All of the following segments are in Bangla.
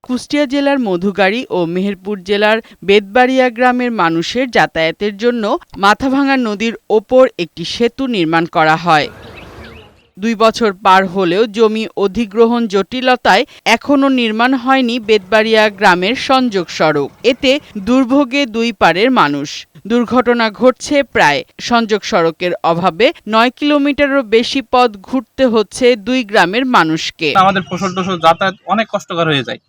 কুষ্টিয়া জেলার মধুগাড়ী ও মেহেরপুর জেলার বেতবাড়িয়া গ্রামের মানুষের যাতায়াতের জন্য মাথাভাঙা নদীর ওপর একটি সেতু নির্মাণ করা হয়। ২ বছর পার হলেও জমি অধিগ্রহণ জটিলতায় এখনও নির্মাণ হয়নি বেতবাড়িয়া গ্রামের সংযোগ সড়ক। এতে দুর্ভোগে দুই পারের মানুষ। দুর্ঘটনা ঘটছে প্রায়। সংযোগ সড়কের অভাবে ৯ কিলোমিটারেরও বেশি পথ ঘুরতে হচ্ছে দুই গ্রামের মানুষকে। আমাদের ফসল যাতায়াত অনেক কষ্টকর হয়ে যায়,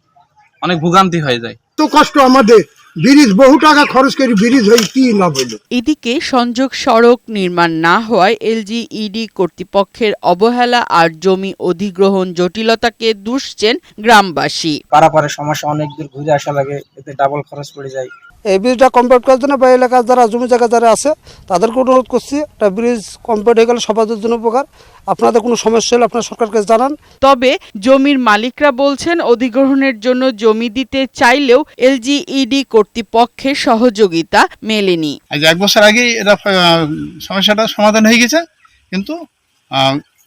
অনেক ভোগান্তি হয়ে যায়। তো কষ্ট আমাদের, ব্রিজ বহু টাকা খরচ করে ব্রিজ হয়ে কি লাভ হইল। এদিকে সংযোগ সড়ক নির্মাণ না হওয়ায় এলজিইডি কর্তৃপক্ষের অবহেলা আর জমি অধিগ্রহণ জটিলতাকে দুষছেন গ্রামবাসী। পারাপারের সমস্যা, অনেক দূর ঘুরে আসা লাগে, এতে ডাবল খরচ পড়ে যায়। এই ব্রিজটা কমপ্লিট করার জন্য বা এলাকার যারা জমি জায়গা যারা আছে তাদেরকে অনুরোধ করছি, একটা ব্রিজ কমপ্লিট হয়ে গেলে সবার জন্য উপকার। আপনাদের কোনো সমস্যা হলে আপনার সরকারকে জানান। তবে জমির মালিকরা বলছেন অধিগ্রহণের জন্য জমি দিতে চাইলেও এলজিইডি কর্তৃপক্ষের সহযোগিতা মেলেনি। আজ 1 বছর আগেই এটা সমস্যাটা সমাধান হয়ে গেছে, কিন্তু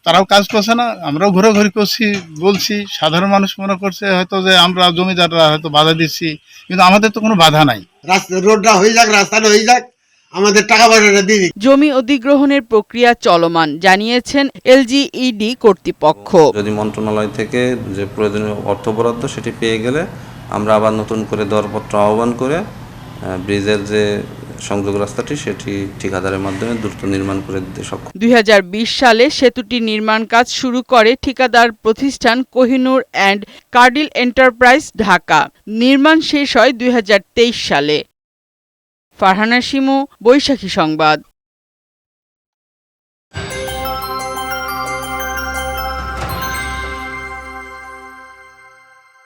তারাও কাজ করছে না। আমরাও ঘোরাঘুরি করছি, বলছি, সাধারণ মানুষ মনে করছে হয়তো যে আমরা জমিদাররা হয়তো বাধা দিচ্ছি, কিন্তু আমাদের তো কোনো বাধা নাই। রোডটা হয়ে যাক, রাস্তাটা হয়ে যাক, আমাদের টাকা পয়সাটা দিয়ে দিন। জমি অধিগ্রহণের প্রক্রিয়া চলমান জানিয়েছেন এলজিইডি কর্তৃপক্ষ। যদি মন্ত্রণালয় থেকে যে প্রয়োজনীয় অর্থ বরাদ্দ সেটি পেয়ে গেলে আমরা আবার নতুন করে দরপত্র আহ্বান করে ব্রিজের যে সংযোগ রাস্তাটি সেটি ঠিকাদারের মাধ্যমে দ্রুত নির্মাণ করে দিতে সক্ষম। ২০২০ সালে সেতুটি নির্মাণ কাজ শুরু করে ঠিকাদার প্রতিষ্ঠান কোহিনুর অ্যান্ড কার্ডিল এন্টারপ্রাইজ ঢাকা। নির্মাণ শেষ হয় ২০২৩ সালে। ফারহানা শিমু, বৈশাখী সংবাদ।